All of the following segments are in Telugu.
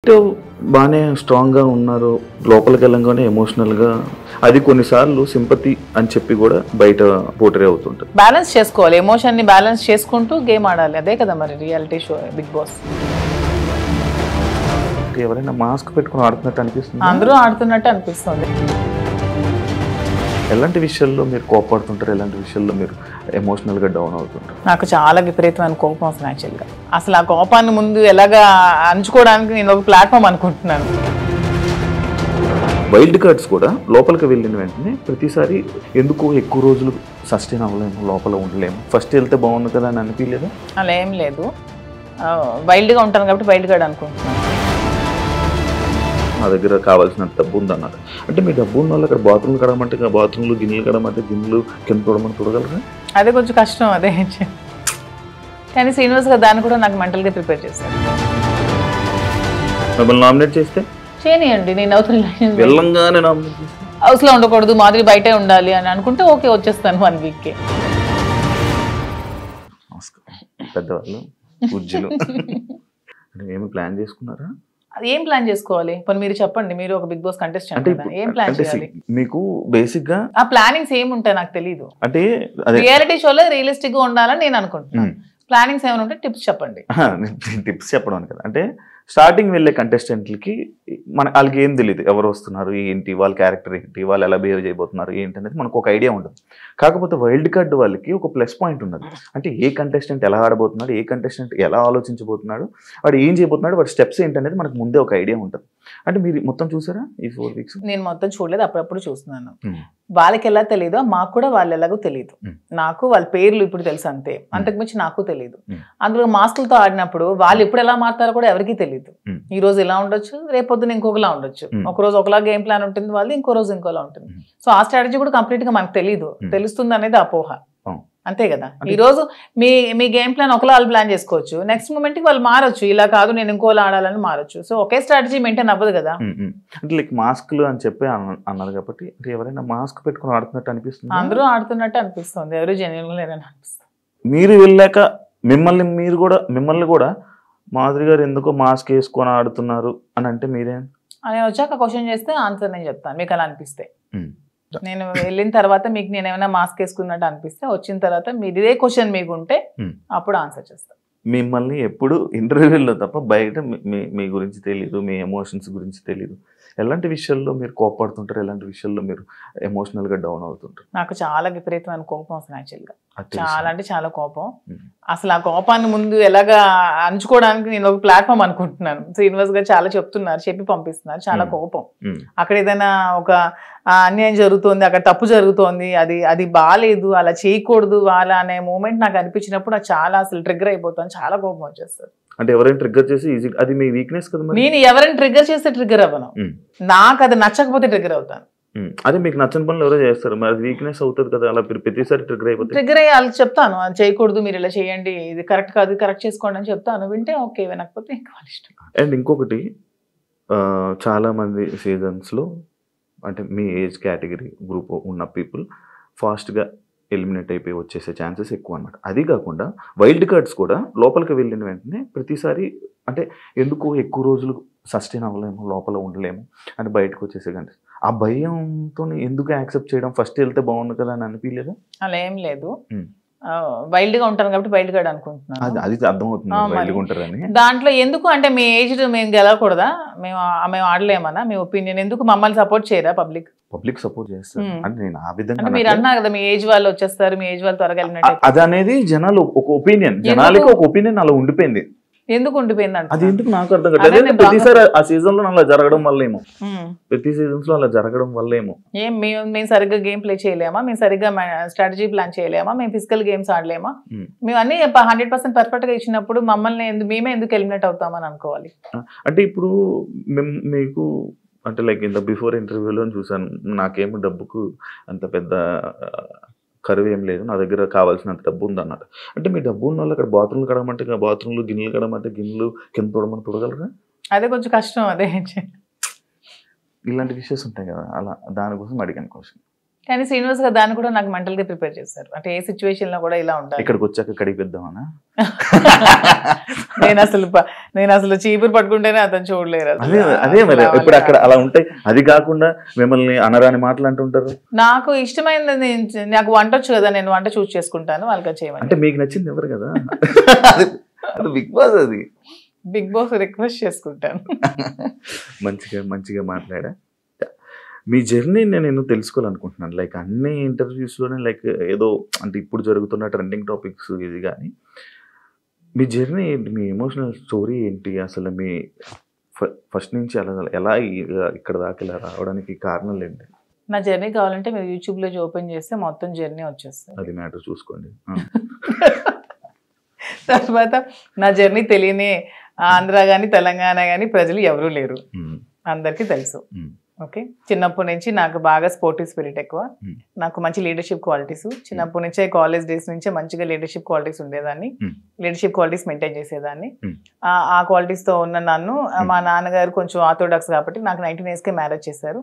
బాగానే స్ట్రాంగ్‌గా ఉన్నారు. లోపలికి వెళ్ళంగానే ఎమోషనల్‌గా అది కొన్నిసార్లు సింపతి అని చెప్పి కూడా బయట పోర్ట్రే అవుతుంటది. బ్యాలెన్స్ చేసుకోవాలి. ఎమోషన్‌ని బ్యాలెన్స్ చేసుకుంటూ గేమ్ ఆడాలి. అదే కదా మరి రియాలిటీ షో బిగ్ బాస్. ఎవరైనా మాస్క్ పెట్టుకొని ఆడుతున్నట్టు అనిపిస్తుందా? అందరూ ఆడుతున్నట్టు అనిపిస్తుంది. ఎలాంటి విషయాల్లో మీరు కోపపడుతుంటారు? ఎలాంటి విషయాల్లో మీరు ఎమోషనల్‌గా డౌన్ అవుతుంటారు? నాకు చాలా విపరీతమైన కోపం వస్తుంది యాక్చువల్గా. అసలు ఆ కోపాన్ని ముందు ఎలాగా అణుచుకోవడానికి నేను ఒక ప్లాట్ఫామ్ అనుకుంటున్నాను. వైల్డ్ కార్డ్స్ కూడా లోపలికి వెళ్ళిన వెంటనే ప్రతిసారి ఎందుకు ఎక్కువ రోజులు సస్టైన్ అవ్వలేము, లోపల ఉండలేము, ఫస్ట్ వెళ్తే బాగుంది కదా అని అనిపించలేదా? అలా ఏం లేదు. వైల్డ్గా ఉంటాను కాబట్టి వైల్డ్ కార్డ్ అనుకుంటున్నాను. నా దగ్గర కావాల్సినంత డబ్బు ఉందన్నారు. అంటే మీ డబ్బు ఉన్న వాళ్ళు అక్కడ బాత్రూమ్లు కడగమంటే బాత్రూమ్లు, గిన్నెలు కడగమంటే గిన్నెలు, కింద చూడమని చూడగలరా? అదే కొంచెం కష్టం అదే. కానీ శ్రీనివాస్ గారు దాన్ని కూడా నాకు మెంటల్గా ప్రిపేర్ చేశారు. మిమ్మల్ని నామినేట్ చేస్తే చేయనియండి, నేను అవుతున్న వెళ్ళంగానే నామినేట్ చేస్తే హౌస్లో ఉండకూడదు, మాదిరి బయటే ఉండాలి అని అనుకుంటే ఓకే వచ్చేస్తాను 1 వీక్కి. పెద్దవాళ్ళు పూజ్యులు ఏమి ప్లాన్ చేసుకున్నారా? అది ఏం ప్లాన్ చేసుకోవాలి? పోనీ మీరు చెప్పండి, మీరు ఒక బిగ్ బాస్ కంటెస్టెంట్ కదా, ఏం ప్లాన్ చేయాలి? మీకు బేసిక్ గా ఆ ప్లానింగ్స్ ఏమి ఉంటాయి నాకు తెలియదు. అంటే రియాలిటీ షోలో రియలిస్టిక్ గా ఉండాలని నేను అనుకుంటున్నాను. ప్లానింగ్స్ ఏమైనా ఉంటే టిప్స్ చెప్పండి. టిప్స్ చెప్పడం కదా, అంటే స్టార్టింగ్ వెళ్ళే కంటెస్టెంట్లకి వాళ్ళకి ఏం తెలియదు, ఎవరు వస్తున్నారు ఏంటి, వాళ్ళ క్యారెక్టర్ ఏంటి, వాళ్ళు ఎలా బిహేవ్ చేయబోతున్నారు ఏంటి అనేది మనకు ఒక ఐడియా ఉండదు. కాకపోతే వైల్డ్ కార్డ్ వాళ్ళకి ఒక ప్లస్ పాయింట్ ఉన్నది. అంటే ఏ కంటెస్టెంట్ ఎలా ఆడబోతున్నాడు, ఏ కంటెస్టెంట్ ఎలా ఆలోచించబోతున్నాడు, వాడు ఏం చేయబోతున్నాడు, వాడి స్టెప్స్ ఏంటి అనేది మనకు ముందే ఒక ఐడియా ఉంటుంది. అంటే మీరు మొత్తం చూసారా ఈ 4 వీక్స్? నేను మొత్తం చూడలేదు, అప్పుడప్పుడు చూస్తున్నాను. వాళ్ళకి ఎలా తెలియదో మాకు కూడా వాళ్ళు ఎలాగో తెలియదు. నాకు వాళ్ళ పేర్లు ఇప్పుడు తెలుసు అంతే, అంతకుమించి నాకు తెలియదు. అందులో మాస్కులతో ఆడినప్పుడు వాళ్ళు ఎప్పుడు ఎలా మారుతారో కూడా ఎవరికీ తెలియదు. ఈ రోజు ఇలా ఉండొచ్చు, రేపొద్దున ఇంకొకలా ఉండొచ్చు. ఒక రోజు ఒకలా గేమ్ ప్లాన్ ఉంటుంది వాళ్ళు, ఇంకో రోజు ఇంకోలా ఉంటుంది. సో ఆ స్ట్రాటజీ కూడా కంప్లీట్ గా మనకు తెలియదు. తెలుస్తుంది అనేది అపోహ, అంతే కదా. ఈ రోజు మీ గేమ్ ప్లాన్ ఒకలా వాళ్ళు ప్లాన్ చేసుకోవచ్చు, నెక్స్ట్ మూమెంట్ కి వాళ్ళు మారొచ్చు, ఇలా కాదు నేను ఇంకోలా ఆడాలని మారొచ్చు. సో ఒకే స్ట్రాటజీ మెయింటైన్ అవ్వదు కదా. అంటే లైక్ మాస్క్లు అని చెప్పి అన్నారు కాబట్టి ఎవరైనా మాస్క్ పెట్టుకుని ఆడుతున్నట్టు అనిపిస్తుంది? అందరూ ఆడుతున్నట్టు అనిపిస్తుంది, ఎవరు జెన్యూన్ లేరని అనిపిస్తుంది. మీరు వెళ్ళాక మిమ్మల్ని కూడా మాధురి గారు ఎందుకో మాస్క్ వేసుకొని ఆడుతున్నారు అని అంటే మీరేం? నేను వచ్చాక క్వశ్చన్ చేస్తే ఆన్సర్ నేను చెప్తాను, మీకు అలా అనిపిస్తే. నేను వెళ్ళిన తర్వాత మీకు నేను ఏమైనా మాస్క్ వేసుకున్నట్టు అనిపిస్తే, వచ్చిన తర్వాత మీరు ఇదే క్వశ్చన్ మీకు ఉంటే అప్పుడు ఆన్సర్ చేస్తాను. మిమ్మల్ని ఎప్పుడు ఇంటర్వ్యూలో తప్ప బయట మీ గురించి తెలియదు, మీ ఎమోషన్స్ గురించి తెలియదు. ఎలాంటి విషయాల్లో మీరు కోపడుతుంటారు? ఎలాంటి విషయాల్లో మీరు ఎమోషనల్గా డౌన్ అవుతుంటారు? నాకు చాలా విపరీతమైన కోపం వస్తుంది యాక్చువల్గా. చాలా అంటే చాలా కోపం. అసలు ఆ కోపాన్ని ముందు ఎలాగా అణుచుకోవడానికి నేను ఒక ప్లాట్ఫామ్ అనుకుంటున్నాను. శ్రీనివాస్ గారు చాలా చెప్తున్నారు, చెప్పి పంపిస్తున్నారు. చాలా కోపం. అక్కడ ఏదైనా ఒక అన్యాయం జరుగుతోంది, అక్కడ తప్పు జరుగుతోంది, అది బాగాలేదు, అలా చేయకూడదు వాళ్ళ అనే మూమెంట్ నాకు అనిపించినప్పుడు నాకు చాలా అసలు ట్రిగ్గర్ అయిపోతాను, చాలా కోపం వచ్చేస్తుంది. అంటే ఎవరైనా ట్రిగ్గర్ చేసి ఈజీ, అది మీ వీక్నెస్ కదా. నేను ఎవరైనా ట్రిగ్గర్ చేస్తే ట్రిగ్గర్ అవ్వను, నాకు అది నచ్చకపోతే ట్రిగ్గర్ అవుతాను. అదే మీకు నచ్చని పనులు ఎవరో చేస్తారు, మరి అది వీక్నెస్ అవుతుంది కదా. అలా ప్రతిసారి ట్రిగ్గర్ అయిపోతుంది. ట్రిగ్గర్ అయ్యి వాళ్ళకి చెప్తాను, అది చేయకూడదు, మీరు ఇలా చేయండి, ఇది కరెక్ట్ కాదు, కరెక్ట్ చేసుకోండి అని చెప్తాను. వింటే ఓకే, వినకపోతే ఇంకా వాళ్ళ ఇష్టం. అండ్ ఇంకొకటి, చాలా మంది సీజన్స్లో అంటే మీ ఏజ్ కేటగిరీ గ్రూప్ ఉన్న పీపుల్ ఫాస్ట్గా ఎలిమినేట్ అయిపోయి వచ్చేసే ఛాన్సెస్ ఎక్కువ అనమాట. అది కాకుండా వైల్డ్ కార్డ్స్ కూడా లోపలికి వెళ్ళిన వెంటనే ప్రతిసారి అంటే ఎందుకు ఎక్కువ రోజులు సస్టైన్ అవ్వలేము, లోపల ఉండలేము అని బయటకు వచ్చేసే కంటే ఆ భయంతో ఎందుకు యాక్సెప్ట్ చేయడం, ఫస్ట్ వెళ్తే బాగుంది కదా అని అనిపించలేదా? అలా ఏం లేదు, వైల్డ్ గా ఉంటాను కాబట్టి వైల్డ్ కార్డ్ అనుకుంటున్నాను. అది అర్థమవుతుంది వైల్డ్ గా ఉంటారని. దాంట్లో ఎందుకు అంటే మీ ఏజ్ మేము గెలవకూడదా, మేము ఆడలేమన్నా మీ ఒపీనియన్, ఎందుకు మమ్మల్ని సపోర్ట్ చేయరా పబ్లిక్ సపోర్ట్ చేస్తారు అంటే నేను ఆ విధంగా అంటే మీరు అన్నారు కదా, మీ ఏజ్ వాళ్ళు వచ్చేస్తారు, మీ ఏజ్ వాళ్ళు త్వరగా వెళ్ళినట్టు. అది అనేది జనాలు ఒక ఒపీనియన్, జనాలకి ఒక ఒపీనియన్ అలా ఉండిపోయింది. ఎందుకు ఉండిపోయింది అంటే అది ఎందుకు నాకు అర్థం కాదు. ప్రతిసారి ఆ సీజన్ లో అలా జరగడం వల్లేమో, ప్రతి సీజన్స్ లో అలా జరగడం వల్లేమో. మేము సరిగ్గా గేమ్ ప్లే చేయలేమా, మేము సరిగ్గా స్ట్రాటజీ ప్లాన్ చేయలేమా, మేము ఫిజికల్ గేమ్స్ ఆడలేమా, మేము అన్ని 100% పర్ఫెక్ట్ గా ఇచ్చినప్పుడు మమ్మల్ని మేమే ఎందుకు ఎలిమినేట్ అవుతామని అనుకోవాలి. అంటే ఇప్పుడు మీకు అంటే లైక్ ఇంత బిఫోర్ ఇంటర్వ్యూలో చూసాను, నాకేమో డబ్బుకు అంత పెద్ద కరువు ఏం లేదు, నా దగ్గర కావాల్సినంత డబ్బు ఉంది అన్నారు. అంటే మీ డబ్బు ఉన్న వాళ్ళు అక్కడ బాత్రూమ్లు కడగమంటే బాత్రూమ్లు, గిన్నెలు కడగమంటే గిన్నెలు, కింద చూడమని చూడగలరా? అదే కొంచెం కష్టం. అదే ఇలాంటి విషయాలు ఉంటాయి కదా, అలా దానికోసం అడిగాను క్వశ్చన్. కానీ శ్రీనివాస్ గారు దాన్ని కూడా నాకు మెంటల్ గా ప్రిపేర్ చేశారు. అంటే ఏ సిచ్యువేషన్ లో కూడా ఇలా ఉండాలి. ఇక్కడికి వచ్చాక కడిగిద్దామనా? నేను అసలు చీపురు పట్టుకుంటేనే అతను చూడలేరు. అదే మరి ఇప్పుడు అక్కడ అలా ఉంటాయి. అది కాకుండా మిమ్మల్ని అనరాని మాటలు అంటుంటారు. నాకు ఇష్టమైనది, నాకు వంట వచ్చు కదా, నేను వంట చూస్ చేసుకుంటాను, వాళ్ళకి చేయమని. అంటే మీకు నచ్చింది ఎవరు కదా, అది బిగ్ బాస్. అది బిగ్ బాస్ రిక్వెస్ట్ చేసుకుంటాను. మంచిగా మాట్లాడా. మీ జర్నీ నేను తెలుసుకోవాలనుకుంటున్నాను. లైక్ అన్ని ఇంటర్వ్యూస్లోనే లైక్ ఏదో అంటే ఇప్పుడు జరుగుతున్న ట్రెండింగ్ టాపిక్స్ ఇది, కానీ మీ జర్నీ ఏంటి, మీ ఎమోషనల్ స్టోరీ ఏంటి, అసలు మీ ఫస్ట్ నుంచి ఎలా ఇక్కడ దాకా ఇలా రావడానికి కారణాలు ఏంటి? నా జర్నీ కావాలంటే మీరు యూట్యూబ్లో ఓపెన్ చేస్తే మొత్తం జర్నీ వచ్చేస్తుంది. అది మ్యాటర్ చూసుకోండి. తర్వాత నా జర్నీ తెలియని ఆంధ్ర కానీ తెలంగాణ కానీ ప్రజలు ఎవరూ లేరు, అందరికీ తెలుసు. ఓకే, చిన్నప్పటి నుంచి నాకు బాగా స్పోర్టివ్ స్పిరిట్ ఎక్కువ, నాకు మంచి లీడర్షిప్ క్వాలిటీస్. చిన్నప్పటి నుంచే కాలేజ్ డేస్ నుంచే మంచిగా లీడర్షిప్ క్వాలిటీస్ ఉండేదాన్ని, లీడర్షిప్ క్వాలిటీస్ మెయింటైన్ చేసేదాన్ని. ఆ క్వాలిటీస్తో ఉన్న నన్ను మా నాన్నగారు కొంచెం ఆర్థోడాక్స్ కాబట్టి నాకు 19 yearsకే మ్యారేజ్ చేశారు.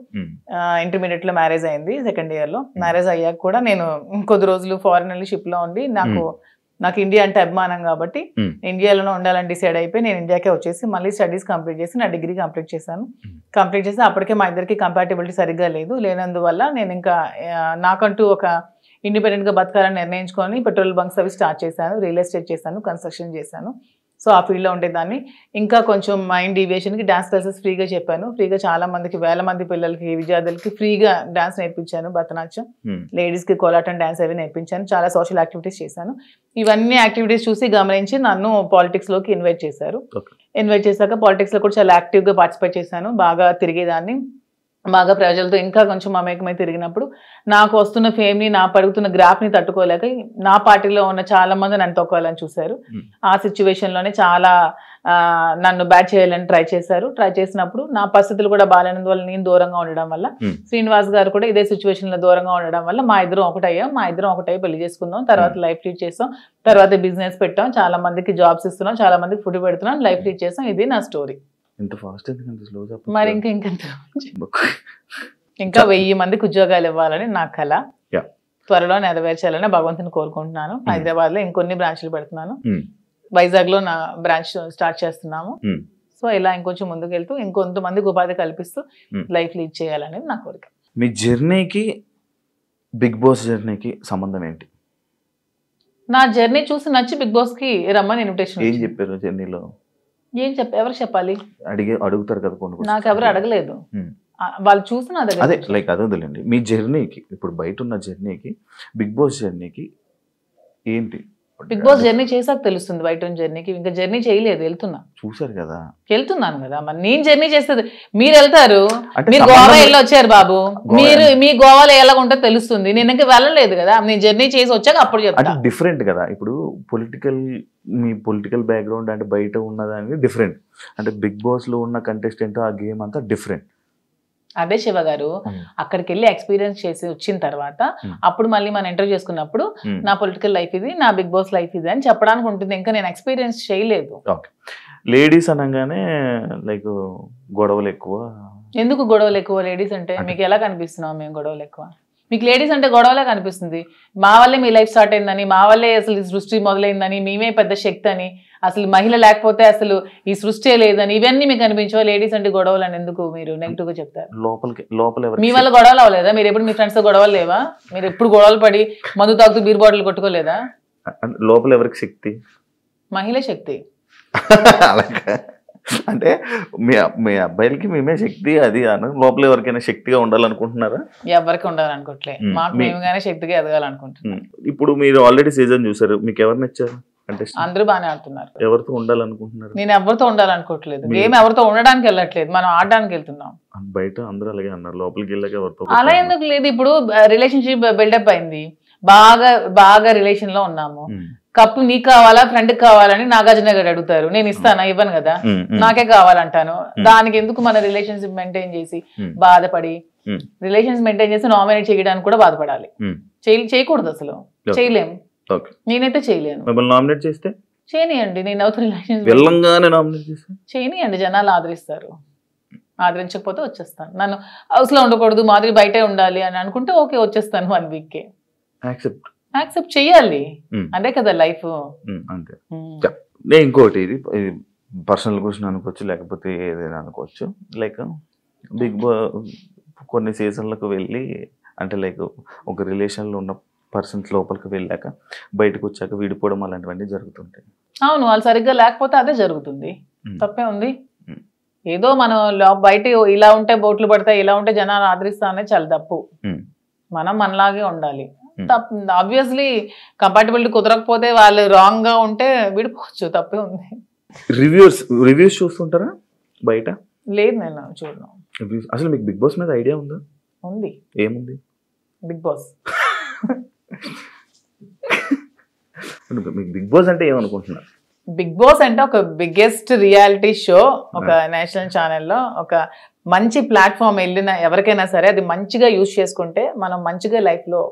ఇంటర్మీడియట్లో మ్యారేజ్ అయింది, సెకండ్ ఇయర్లో. మ్యారేజ్ అయ్యాక కూడా నేను కొద్ది రోజులు ఫారెన్ వెళ్ళి షిప్లో ఉండి నాకు ఇండియా అంటే అభిమానం కాబట్టి ఇండియాలోనే ఉండాలని డిసైడ్ అయిపోయి నేను ఇండియాకే వచ్చేసి మళ్ళీ స్టడీస్ కంప్లీట్ చేసి నా డిగ్రీ కంప్లీట్ చేశాను. కంప్లీట్ చేసి అప్పటికే మా ఇద్దరికి కంపాటబిలిటీ సరిగ్గా లేనందువల్ల నేను ఇంకా నాకంటూ ఒక ఇండిపెండెంట్గా బతకాలని నిర్ణయించుకొని పెట్రోల్ బంక్స్ అవి స్టార్ట్ చేశాను, రియల్ ఎస్టేట్ చేశాను, కన్స్ట్రక్షన్ చేశాను. సో ఆ ఫీల్డ్లో ఉండేదాన్ని. ఇంకా కొంచెం మైండ్ డీవియేషన్కి డాన్స్ క్లాసెస్ ఫ్రీగా చెప్పాను. ఫ్రీగా చాలా మందికి, వేల మంది పిల్లలకి, విద్యార్థులకి ఫ్రీగా డాన్స్ నేర్పించాను, భరతనాట్యం, లేడీస్కి కోలాటం డాన్స్ అవి నేర్పించాను. చాలా సోషల్ యాక్టివిటీస్ చేశాను. ఇవన్నీ యాక్టివిటీస్ చూసి గమనించి నన్ను పాలిటిక్స్లోకి ఇన్వైట్ చేశారు. ఇన్వైట్ చేశాక పాలిటిక్స్లో కూడా చాలా యాక్టివ్గా పార్టిసిపేట్ చేశాను. బాగా తిరిగేదాన్ని, బాగా ప్రజలతో ఇంకా కొంచెం మమేకమై తిరిగినప్పుడు నాకు వస్తున్న ఫేమ్ని, నా పడుగుతున్న గ్రాఫ్ని తట్టుకోలేక నా పార్టీలో ఉన్న చాలా మంది నన్ను తొక్కాలని చూశారు. ఆ సిచ్యువేషన్లోనే చాలా నన్ను బ్యాట్ చేయాలని ట్రై చేశారు. ట్రై చేసినప్పుడు నా పరిస్థితులు కూడా బాగాలేనందువల్ల, నేను దూరంగా ఉండడం వల్ల, శ్రీనివాస్ గారు కూడా ఇదే సిచ్యువేషన్లో దూరంగా ఉండడం వల్ల మా ఇద్దరం ఒకటై పెళ్లి చేసుకుందాం, తర్వాత లైఫ్ లీడ్ చేస్తాం, తర్వాత బిజినెస్ పెట్టాం, చాలా మందికి జాబ్స్ ఇస్తున్నాం, చాలా మందికి ఫుడ్ పెడుతున్నాం, లైఫ్ లీడ్ చేస్తాం. ఇది నా స్టోరీ. ఇంత ఫాస్ట్ ఎందుకంటే స్లో చెప్పు. మరి ఇంకా 1000 మందికి ఉద్యోగాలు ఇవ్వాలని నా కళ, త్వరలో నెరవేర్చాలని భగవంతుని కోరుకుంటున్నాను. హైదరాబాద్ లో ఇంకొన్ని బ్రాంచ్లు పెడుతున్నాను, వైజాగ్ లో నా బ్రాంచ్ స్టార్ట్ చేస్తున్నాము. సో ఇలా ఇంకొంచెం ముందుకు వెళ్తూ ఇంకొంతమందికి ఉపాధి కల్పిస్తూ లైఫ్ లీడ్ చేయాలనేది నా కోరిక. మీ జర్నీకి బిగ్ బాస్ జర్నీకి సంబంధం ఏంటి? నా జర్నీ చూసి నచ్చి బిగ్ బాస్ కి రమ్మని ఇన్విటేషన్. ఏం చెప్పారు జర్నీలో? ఎవరు చెప్పాలి? అడుగుతారు కదా కొన్ని. నాకు ఎవరు అడగలేదు, వాళ్ళు చూసి నా దగ్గర. అదే లైక్ అదే వదిలేండి. మీ జర్నీకి, ఇప్పుడు బయట ఉన్న జర్నీకి బిగ్ బాస్ జర్నీకి ఏంటి? బిగ్ బాస్ జర్నీ చేసాక తెలుస్తుంది బయట ఉన్న జర్నీకి. ఇంకా జర్నీ చేయలేదు, చూసారు కదా, వెళ్తున్నాను కదా. మరి నేను జర్నీ చేస్తుంది, మీరు వెళ్తారు, మీరు గోవా వెళ్ళి వచ్చారు బాబు, మీ గోవాలో ఎలా ఉంటుందో తెలుస్తుంది. నేను ఇంకా వెళ్ళలేదు కదా, నేను జర్నీ చేసి వచ్చాక అప్పుడు చెప్తాను. డిఫరెంట్ కదా. ఇప్పుడు మీ పొలిటికల్ బ్యాక్గ్రౌండ్ అంటే బయట ఉన్నదానికి డిఫరెంట్, అంటే బిగ్ బాస్ లో ఉన్న కంటెస్టెంట్ ఆ గేమ్ అంతా డిఫరెంట్. అదే శివ గారు, అక్కడికి వెళ్ళి ఎక్స్పీరియన్స్ చేసి వచ్చిన తర్వాత అప్పుడు మళ్ళీ మనం ఇంటర్వ్యూ చేసుకున్నప్పుడు నా పొలిటికల్ లైఫ్ ఇది, నా బిగ్ బాస్ లైఫ్ ఇది అని చెప్పడానికి ఉంటుంది. ఇంకా నేను ఎక్స్పీరియన్స్ చేయలేదు. లేడీస్ అనగానే లైక్ గొడవలు ఎక్కువ. ఎందుకు గొడవలు ఎక్కువ? లేడీస్ అంటే మీకు ఎలా కనిపిస్తున్నాం మేము గొడవలు ఎక్కువ? మీకు లేడీస్ అంటే గొడవలే కనిపిస్తుంది. మా వల్లే మీ లైఫ్ స్టార్ట్ అయిందని, మా వల్లే అసలు ఈ సృష్టి మొదలైందని, మేమే పెద్ద శక్తి అని, అసలు మహిళ లేకపోతే అసలు ఈ సృష్టి లేదని, ఇవన్నీ మీకు అనిపించవా? లేడీస్ అంటే గొడవలు అని ఎందుకు మీరు నెగిటివ్ గా చెప్తారు? మీ వల్ల గొడవలు అవ్వలేదా? మీరు ఎప్పుడు మీ ఫ్రెండ్స్ తో గొడవలు లేవా? మీరు ఎప్పుడు గొడవలు పడి మందు తాగుతూ బీర్ బాటిల్ కొట్టుకోలేదా? లోపల ఎవరికి శక్తి? మహిళ శక్తి. అంటే మీ అబ్బాయిలకి మేమే శక్తి అది లోపల ఎవరికైనా శక్తిగా ఉండాలనుకుంటున్నారా? ఎవరికి ఉండాలనుకోవట్లే, మాకు మేముగానే శక్తిగా ఎదగాలనుకుంటున్నాం. ఇప్పుడు మీరు ఆల్రెడీ సీజన్ చూసారు, మీకు ఎవరు నచ్చారు? అంటే అందరూ బాగానే ఆడుతున్నారు. ఎవరితో ఉండాలనుకుంటున్నారు? నేను ఎవరితో ఉండాలనుకోవట్లేదు, గేమ్ ఎవరితో ఉండడానికి వెళ్ళట్లేదు, మనం ఆడడానికి వెళ్తున్నాం. బయట అందరూ అలాగే అన్నారు, లోపలికి వెళ్ళాక ఎవరితో అలా ఎందుకు లేదు? ఇప్పుడు రిలేషన్షిప్ బిల్డప్ అయింది, బాగా రిలేషన్ లో ఉన్నాము, కప్పు నీకు కావాలా ఫ్రెండ్కి కావాలని నాగార్జున గారు అడుగుతారు, నేను ఇస్తానా? ఇవ్వను కదా, నాకే కావాలంటాను. దానికి ఎందుకు మన రిలేషన్షిప్ మెయింటైన్ చేసి బాధపడి, రిలేషన్స్ మెయింటైన్ చేసి నామినేట్ చేయడానికి కూడా బాధపడాలి? చేయకూడదు, అసలు చేయలేము. నేనైతే చేయలేను. నామినేట్ చేస్తే చేయనియండి, నేను అవుతున్న రిలేషన్స్ వెళ్ళంగానే నామినేట్ చేస్తే చేయనియండి, జనాలు ఆదరిస్తారు. ఆదరించకపోతే వచ్చేస్తాను. నన్ను హౌస్లో ఉండకూడదు, మాధురి బయటే ఉండాలి అని అనుకుంటే ఓకే వచ్చేస్తాను 1 వీక్కే. యాక్సెప్ట్ చెయ్యాలి, అదే కదా లైఫ్. అంతే. నేను ఇంకోటి, ఇది పర్సనల్ క్వశ్చన్ అనుకోవచ్చు, లేకపోతే ఏదైనా అనుకోవచ్చు. లైక్ బిగ్ బాస్ కొన్ని సీజన్లకు వెళ్ళి, అంటే లైక్ ఒక రిలేషన్లో ఉన్న పర్సన్స్ లోపలికి వెళ్ళాక బయటకు వచ్చాక విడిపోవడం అలాంటివన్నీ జరుగుతుంటాయి. అవును, వాళ్ళు సరిగ్గా లేకపోతే అదే జరుగుతుంది, తప్పే ఉంది. ఏదో మనం బయట ఇలా ఉంటే బోట్లు పడతాయి, ఇలా ఉంటే జనాలు ఆదరిస్తా అనేది చాలా తప్పు. మనం మనలాగే ఉండాలి. ఆబ్వియస్లీ కంపాటబిలిటీ కుదరకపోతే వాళ్ళు రాంగ్ గా ఉంటే విడిపోవచ్చు, తప్పే ఉంది. రివ్యూస్ చూస్తుంటారా బయట? లేదు, నేను చూడను. అసలు మీకు బిగ్ బాస్ మీద ఐడియా ఉందా? ఉంది. ఏముంది? Bigg Boss. మీకు బిగ్ బాస్ అంటే ఏమనుకుంటున్నారు? బిగ్ బాస్ అంటే ఒక బిగ్గెస్ట్ రియాలిటీ షో, ఒక నేషనల్ ఛానల్లో ఒక మంచి ప్లాట్ఫామ్. వెళ్ళిన ఎవరికైనా సరే అది మంచిగా యూజ్ చేసుకుంటే మనం మంచిగా లైఫ్లో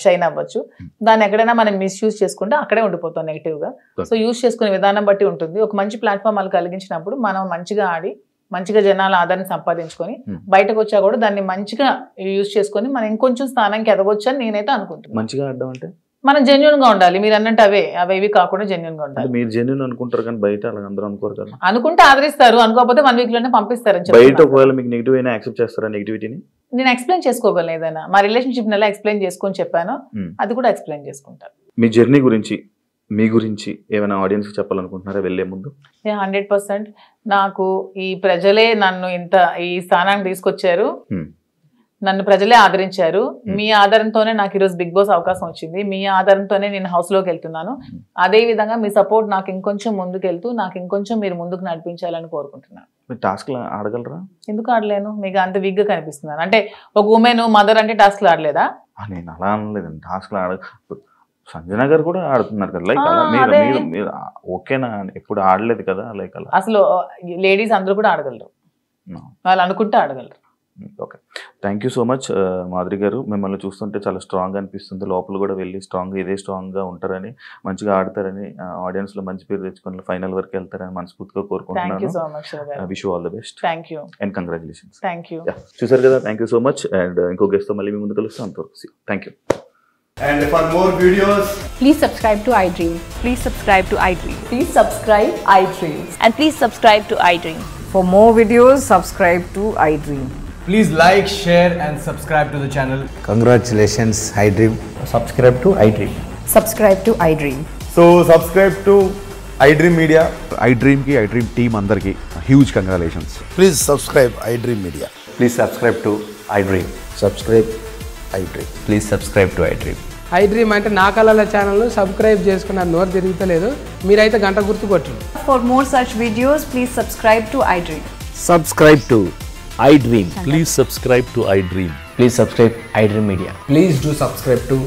షైన్ అవ్వచ్చు. దాన్ని ఎక్కడైనా మనం మిస్యూజ్ చేసుకుంటే అక్కడే ఉండిపోతాం నెగిటివ్గా. సో యూజ్ చేసుకునే విధానం బట్టి ఉంటుంది. ఒక మంచి ప్లాట్ఫామ్ వాళ్ళు కలిగించినప్పుడు మనం మంచిగా ఆడి మంచిగా జనాల ఆదరణ సంపాదించుకొని బయటకు వచ్చా కూడా దాన్ని మంచిగా యూజ్ చేసుకొని మనం ఇంకొంచెం స్థానానికి ఎదగొచ్చు అని నేనైతే అనుకుంటున్నాను. మంచిగా ఆడడం అంటే మనం జెన్యున్ గా ఉండాలి. మీరు అన్నట్టు అవేవి కాకుండా జెన్యున్ గా ఉండాలి. మీరు జెన్యున్ అనుకుంటారు కానీ బయట అలా అందరూ అనుకోరు కదా. అనుకుంటే ఆదరిస్తారు, అనుకోకపోతే 1 వీక్ లోనే పంపిస్తారు. బయట ఒకవేళ మీకు నెగిటివ్ అయినా యాక్సెప్ట్ చేస్తారా? నెగిటివిటీని నేను ఎక్స్ప్లెయిన్ చేసుకోగలను. ఏదైనా మా రిలేషన్షిప్ ఎలా ఎక్స్ప్లెయిన్ చేసుకొని చెప్పాను, అది కూడా ఎక్స్ప్లెయిన్ చేసుకుంటాను. మీ జర్నీ గురించి, మీ గురించి ఏమైనా ఆడియన్స్ చెప్పాలనుకుంటున్నారా వెళ్ళే ముందు? 100% నాకు ఈ ప్రజలే నన్ను ఇంత ఈ స్థానానికి తీసుకొచ్చారు, నన్ను ప్రజలే ఆదరించారు. మీ ఆధారంతోనే నాకు ఈరోజు బిగ్ బాస్ అవకాశం వచ్చింది. మీ ఆధారంతోనే నేను హౌస్లోకి వెళ్తున్నాను. అదే విధంగా మీ సపోర్ట్ నాకు ఇంకొంచెం ముందుకెళ్తూ నాకు ఇంకొంచెం మీరు ముందుకు నడిపించాలని కోరుకుంటున్నాను. టాస్క్ ఆడగలరా? ఎందుకు ఆడలేను? మీకు అంత వీక్గా కనిపిస్తున్నాను అంటే ఒక ఉమెన్ మదర్ అంటే టాస్క్లు ఆడలేదా? నేను అలా అనలేదండి. టాస్క్లు సంజన గారు కూడా ఆడుతున్నారు కదా, లైక్ మీరు ఓకేనా? ఎప్పుడు ఆడలేదు కదా లైక్ అలా. అసలు లేడీస్ అందరూ కూడా ఆడగలరు, వాళ్ళు అనుకుంటే ఆడగలరు. Okay, thank you so much Madhuri గారు. మిమ్మల్ని చూస్తుంటే చాలా స్ట్రాంగ్ అనిపిస్తుంది. లోపల కూడా వెళ్ళి ఇదే స్ట్రాంగ్గా ఉంటారని, మంచిగా ఆడతారని, ఆడియన్స్లో మంచి పేరు తెచ్చుకొని ఫైనల్ వరకు వెళ్తారని మనస్ఫూర్తిగా కోరుకుంటున్నాను. Wish you all the best and congratulations. చూసారు కదా, thank you so much. And ఇంకో గెస్ట్తో మళ్ళీ మీ ముందు కలుస్తాం. అంతవరకు thank you. And for more videos, please subscribe to iDream. Please subscribe to iDream. Please subscribe iDream. And please subscribe to iDream. For more videos, subscribe to iDream. please like, share and subscribe to the channel. Congratulations, iDream. Subscribe to iDream. Subscribe to iDream. So subscribe to iDream Media. iDream ki iDream team andarki huge congratulations. Please subscribe iDream Media. Please subscribe to iDream. Subscribe iDream. Please subscribe to iDream. iDream అంటే నా కళల ఛానల్ సబ్స్క్రైబ్ చేసుకున్న నోరు తిరుగుతలేదు, మీరైతే గంట గుర్తు కొట్టండి. For more such videos, please subscribe to iDream. Subscribe to iDream. Please subscribe to iDream. Please subscribe iDream Media. Please do subscribe to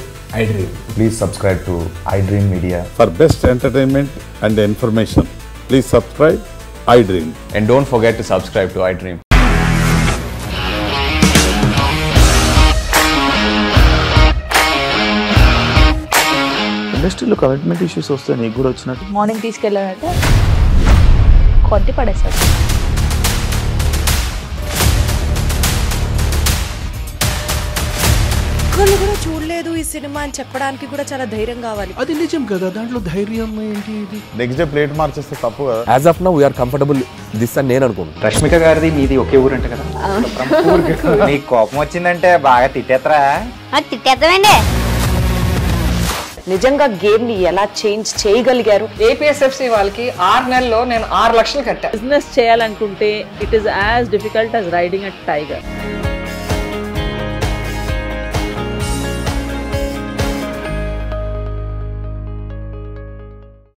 iDream. Please subscribe to iDream Media. For best entertainment and information, please subscribe iDream. And don't forget to subscribe to iDream. ఇండస్ట్రీలో కమిట్మెంట్ ఇష్యూస్ వస్తే నీకు కూడా వచ్చినట్టు? మార్నింగ్ తీసుకెళ్ళాలంటే కొట్టి పడేసాడు. ఒక్కళ్ళు కూడా చూడలేదు ఈ సినిమా అని చెప్పడానికి కూడా చాలా ధైర్యం కావాలి. అది నిజం కదా, దాంట్లో ధైర్యం ఏంటి? ఇది నెక్స్ట్ డే ప్లేట్ మార్చేస్తే తప్పు కదా. As of now, we are comfortable this అని నేను అనుకుంటున్నాను. రష్మిక గారిది మీది ఒకే ఊరు అంట కదా. నీకు కోపం వచ్చిందంటే బాగా తిట్టేత్తరా? తిట్టేద్దామండి. నిజంగా గేమ్ ని ఎలా చేంజ్ చేయగలిగారు? ఏపీఎస్ఎఫ్సి వాళ్ళకి 6 నెలల్లో నేను 6 లక్షలు కట్టా. బిజినెస్ చేయాలనుకుంటే it is as difficult as riding a tiger.